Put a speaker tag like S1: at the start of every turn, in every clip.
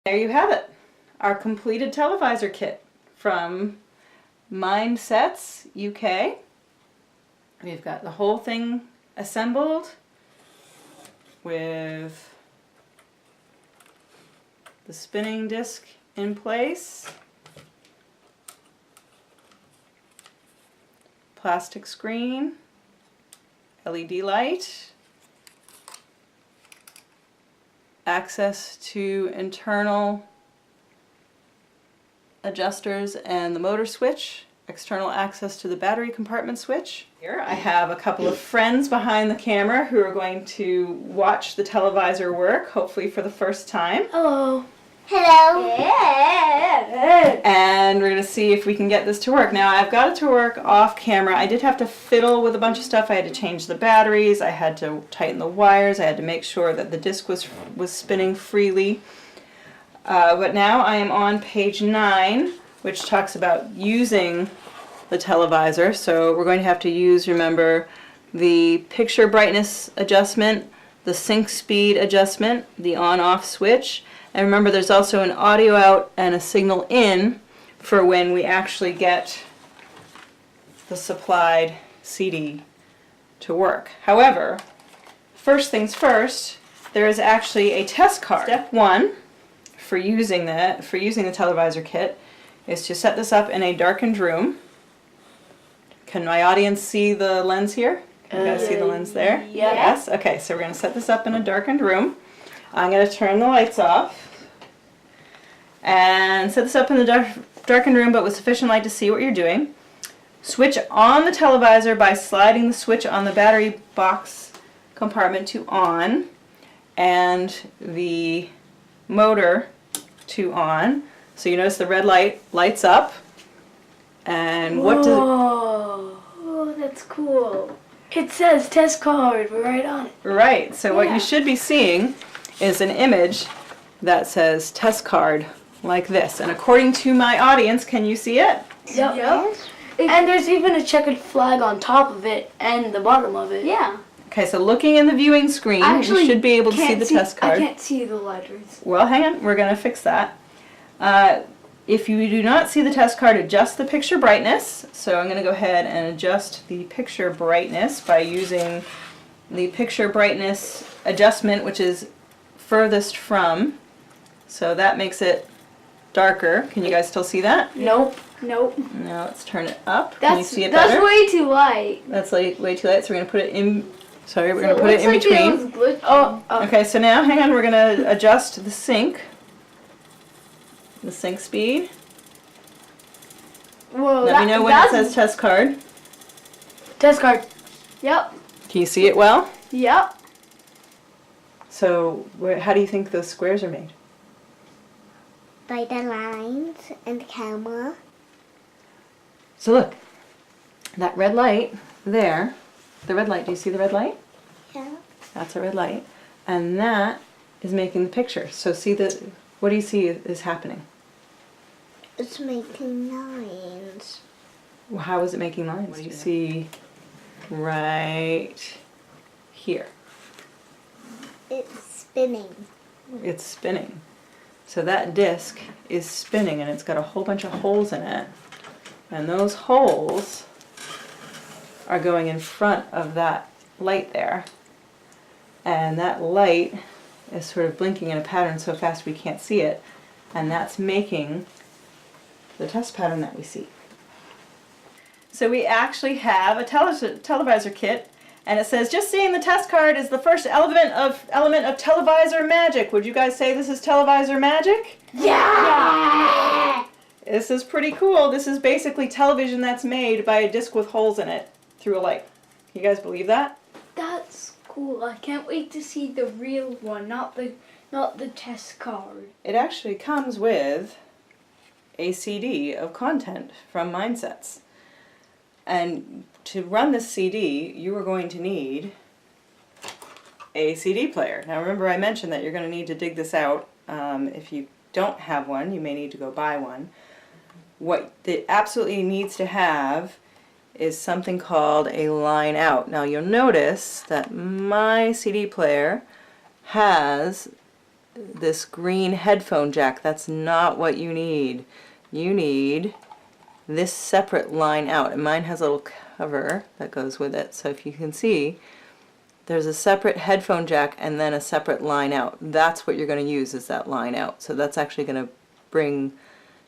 S1: There you have it, our completed televisor kit from Mindsets UK. We've got the whole thing assembled with the spinning disc in place, plastic screen, LED light, access to internal adjusters and the motor switch, external access to the battery compartment switch. Here I have a couple of friends behind the camera who are going to watch the televisor work, hopefully for the first time.
S2: Hello.
S3: Hello.
S1: And we're going to see if we can get this to work. Now I've got it to work off camera. I did have to fiddle with a bunch of stuff. I had to change the batteries, I had to tighten the wires, I had to make sure that the disc was spinning freely. But now I am on page 9, which talks about using the televisor. So we're going to have to use, remember, the picture brightness adjustment, the sync speed adjustment, the on-off switch. And remember, there's also an audio out and a signal in for when we actually get the supplied CD to work. However, first things first, there is actually a test card. Step 1 for using the televisor kit is to set this up in a darkened room. Can my audience see the lens here? Can you guys see the lens there?
S2: Yeah.
S1: Yes? Okay, so we're going to set this up in a darkened room. I'm going to turn the lights off and set this up in the darkened room but with sufficient light to see what you're doing. Switch on the televisor by sliding the switch on the battery box compartment to on and the motor to on. So you notice the red light lights up. And what does it...
S2: Oh, that's cool. It says test card right on it.
S1: Right, so what you should be seeing is an image that says test card like this. And according to my audience, can you see it?
S2: Yep. And there's even a checkered flag on top of it and the bottom of it.
S3: Yeah.
S1: Okay, so looking in the viewing screen, you should be able to see the test card.
S2: I can't see the letters.
S1: Well, hang on, we're going to fix that. If you do not see the test card, adjust the picture brightness. So I'm going to go ahead and adjust the picture brightness by using the picture brightness adjustment, which is furthest from. So that makes it darker. Can you guys still see that?
S2: Nope.
S1: Now let's turn it up. Can you see it better?
S2: That's way too light.
S1: That's way too light, so we're going to put it in, sorry, we're going to put it in between. Okay, so now, hang on, we're going to adjust the sync speed.
S2: Whoa,
S1: Let me know when it says test card.
S2: Test card. Yep.
S1: Can you see it well?
S2: Yep.
S1: So how do you think those squares are made?
S3: By the lines and the camera.
S1: So look, that red light there, the red light, do you see the red light?
S3: Yeah.
S1: That's a red light. And that is making the picture. So see what do you see is happening?
S3: It's making lines.
S1: Well, how is it making lines? What do you see right here?
S3: It's spinning.
S1: It's spinning. So that disc is spinning and it's got a whole bunch of holes in it. And those holes are going in front of that light there. And that light is sort of blinking in a pattern so fast we can't see it. And that's making the test pattern that we see. So we actually have a televisor kit, and it says, just seeing the test card is the first element of televisor magic. Would you guys say this is televisor magic?
S2: Yeah!
S1: This is pretty cool. This is basically television that's made by a disc with holes in it through a light. You guys believe that?
S2: That's cool. I can't wait to see the real one, not the test card.
S1: It actually comes with a CD of content from Mindsets. And to run this CD, you are going to need a CD player. Now remember, I mentioned that you're going to need to dig this out. If you don't have one, you may need to go buy one. What it absolutely needs to have is something called a line out. Now you'll notice that my CD player has this green headphone jack. That's not what you need. You need this separate line out, and mine has a little cover that goes with it. So if you can see, there's a separate headphone jack and then a separate line out. That's what you're going to use, is that line out. So that's actually going to bring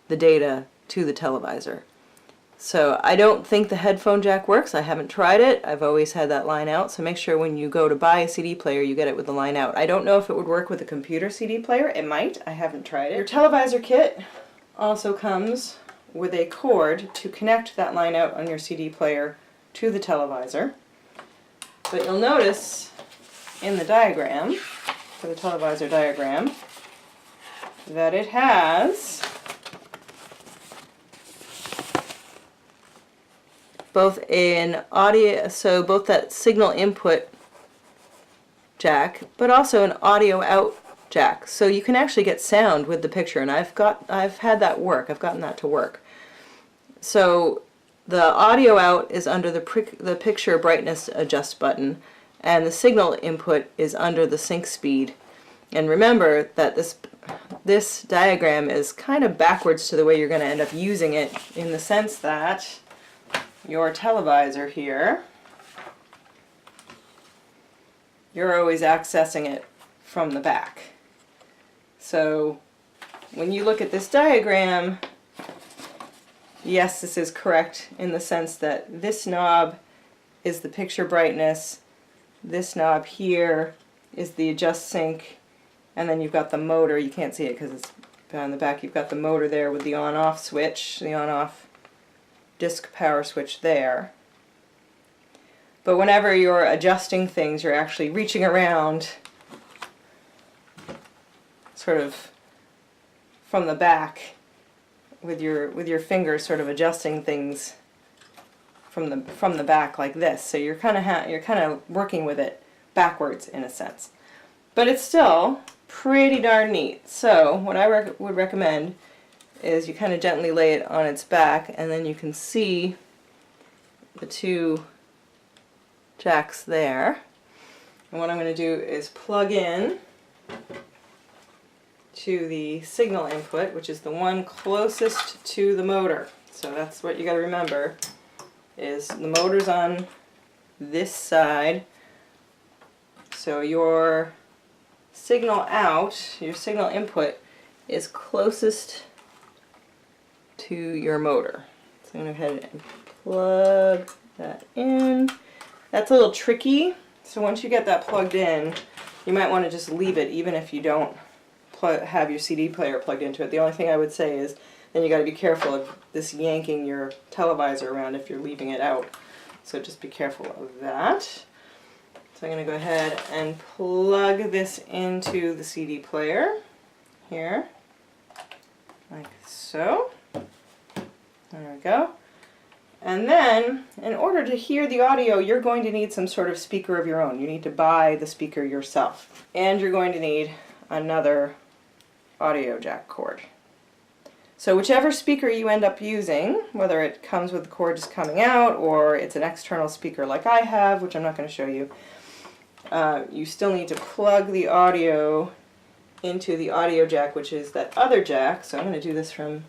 S1: the data to the televisor. So I don't think the headphone jack works. I haven't tried it. I've always had that line out. So make sure when you go to buy a CD player, you get it with the line out. I don't know if it would work with a computer CD player. It might. I haven't tried it. Your televisor kit also comes with a cord to connect that line out on your CD player to the televisor. But you'll notice in the diagram, for the televisor diagram, that it has both an audio, so both that signal input jack, but also an audio out jack. So you can actually get sound with the picture, and I've had that work. I've gotten that to work. So the audio out is under the picture brightness adjust button, and the signal input is under the sync speed. And remember that this diagram is kind of backwards to the way you're going to end up using it, in the sense that your televisor here, you're always accessing it from the back. So when you look at this diagram, yes, this is correct in the sense that this knob is the picture brightness, this knob here is the adjust sync, and then you've got the motor. You can't see it because it's down the back. You've got the motor there with the on-off switch, the on-off disc power switch there. But whenever you're adjusting things, you're actually reaching around sort of from the back with your fingers, sort of adjusting things from the back like this. So you're kind of working with it backwards in a sense. But it's still pretty darn neat. So what I would recommend is you kind of gently lay it on its back, and then you can see the two jacks there. And what I'm going to do is plug in to the signal input, which is the one closest to the motor. So that's what you got to remember, is the motor's on this side. So your signal out, your signal input, is closest to your motor. So I'm going to go ahead and plug that in. That's a little tricky, so once you get that plugged in, you might want to just leave it even if you don't have your CD player plugged into it. The only thing I would say is then you got to be careful of this yanking your televisor around if you're leaving it out. So just be careful of that. So I'm going to go ahead and plug this into the CD player here, like so. There we go. And then, in order to hear the audio, you're going to need some sort of speaker of your own. You need to buy the speaker yourself. And you're going to need another audio jack cord. So whichever speaker you end up using, whether it comes with the cord just coming out or it's an external speaker like I have, which I'm not going to show you, you still need to plug the audio into the audio jack, which is that other jack. So I'm going to do this from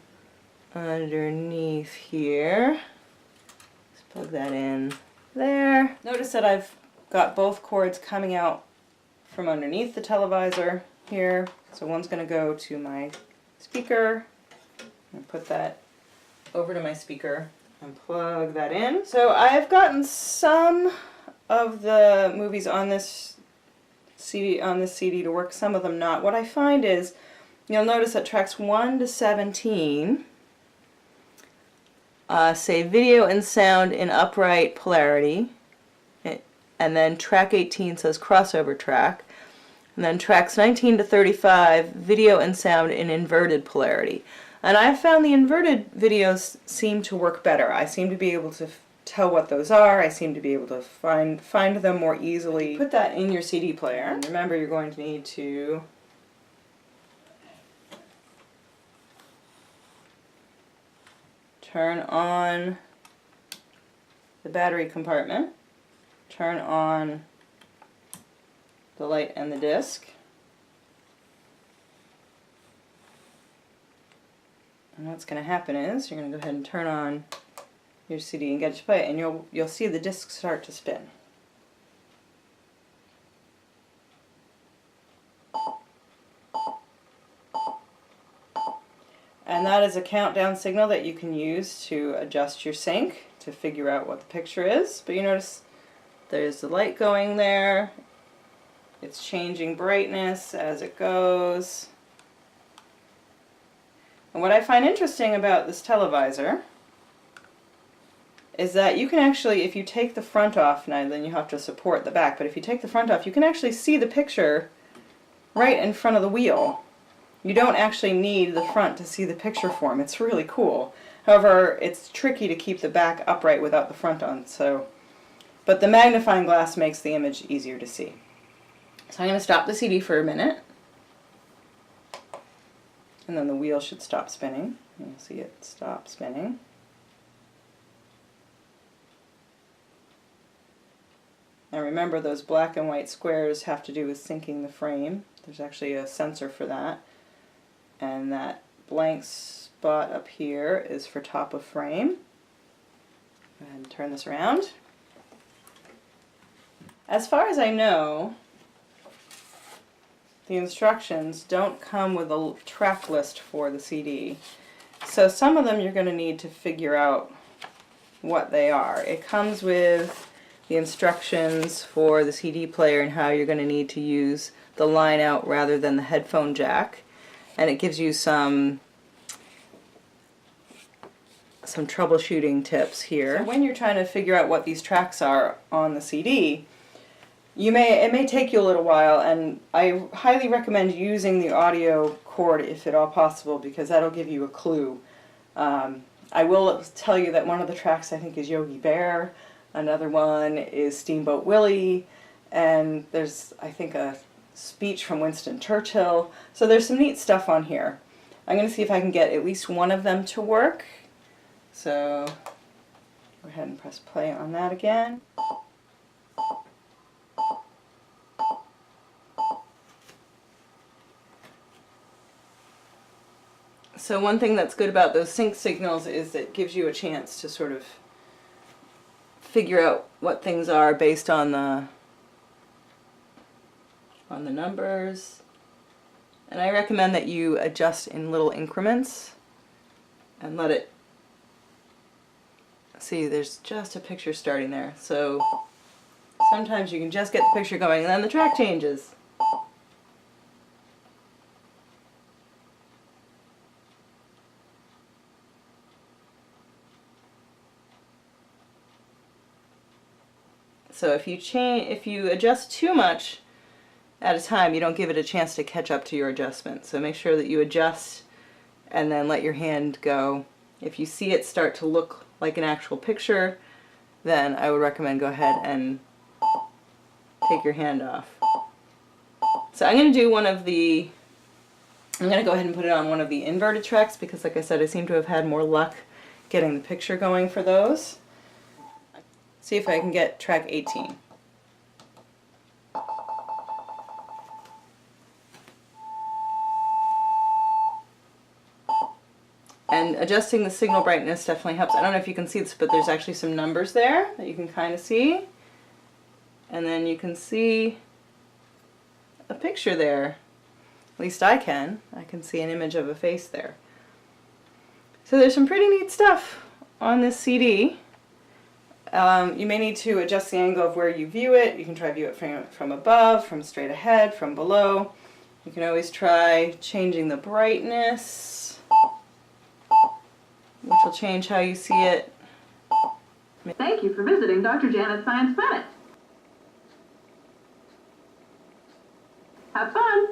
S1: underneath here. Just plug that in there. Notice that I've got both cords coming out from underneath the televisor here. So one's going to go to my speaker, and put that over to my speaker and plug that in. So I've gotten some of the movies on this CD to work, some of them not. What I find is, you'll notice that tracks 1 to 17 say video and sound in upright polarity, and then track 18 says crossover track, and then tracks 19 to 35 video and sound in inverted polarity. And I found the inverted videos seem to work better. I seem to be able to tell what those are. I seem to be able to find them more easily. Put that in your CD player. And remember, you're going to need to turn on the battery compartment, turn on the light and the disc, And what's going to happen is you're going to go ahead and turn on your CD and get it to play, and you'll see the disc start to spin. And that is a countdown signal that you can use to adjust your sync to figure out what the picture is. But you notice there's the light going there. It's changing brightness as it goes. And what I find interesting about this televisor is that you can actually, if you take the front off, now then you have to support the back, but if you take the front off, you can actually see the picture right in front of the wheel. You don't actually need the front to see the picture form. It's really cool. However, it's tricky to keep the back upright without the front on, but the magnifying glass makes the image easier to see. So I'm going to stop the CD for a minute, and then the wheel should stop spinning. You'll see it stop spinning. Now remember, those black and white squares have to do with syncing the frame. There's actually a sensor for that. And that blank spot up here is for top of frame. Go ahead and turn this around. As far as I know, the instructions don't come with a track list for the CD. So some of them you're going to need to figure out what they are. It comes with the instructions for the CD player and how you're going to need to use the line out rather than the headphone jack. And it gives you some troubleshooting tips here. So when you're trying to figure out what these tracks are on the CD, it may take you a little while, and I highly recommend using the audio cord if at all possible, because that'll give you a clue. I will tell you that one of the tracks I think is Yogi Bear, another one is Steamboat Willie, and there's, I think, a speech from Winston Churchill. So there's some neat stuff on here. I'm going to see if I can get at least one of them to work. So go ahead and press play on that again. So one thing that's good about those sync signals is it gives you a chance to sort of figure out what things are based on the numbers. And I recommend that you adjust in little increments and let it see. There's just a picture starting there, so sometimes you can just get the picture going and then the track changes. So if you adjust too much at a time, you don't give it a chance to catch up to your adjustment. So make sure that you adjust and then let your hand go. If you see it start to look like an actual picture, then I would recommend go ahead and take your hand off. So I'm going to do I'm going to go ahead and put it on one of the inverted tracks, because like I said, I seem to have had more luck getting the picture going for those. See if I can get track 18. And adjusting the signal brightness definitely helps. I don't know if you can see this, but there's actually some numbers there that you can kind of see. And then you can see a picture there. At least I can. I can see an image of a face there. So there's some pretty neat stuff on this CD. You may need to adjust the angle of where you view it. You can try to view it from above, from straight ahead, from below. You can always try changing the brightness, which will change how you see it.
S4: Thank you for visiting Dr. Janet's Science Planet. Have fun!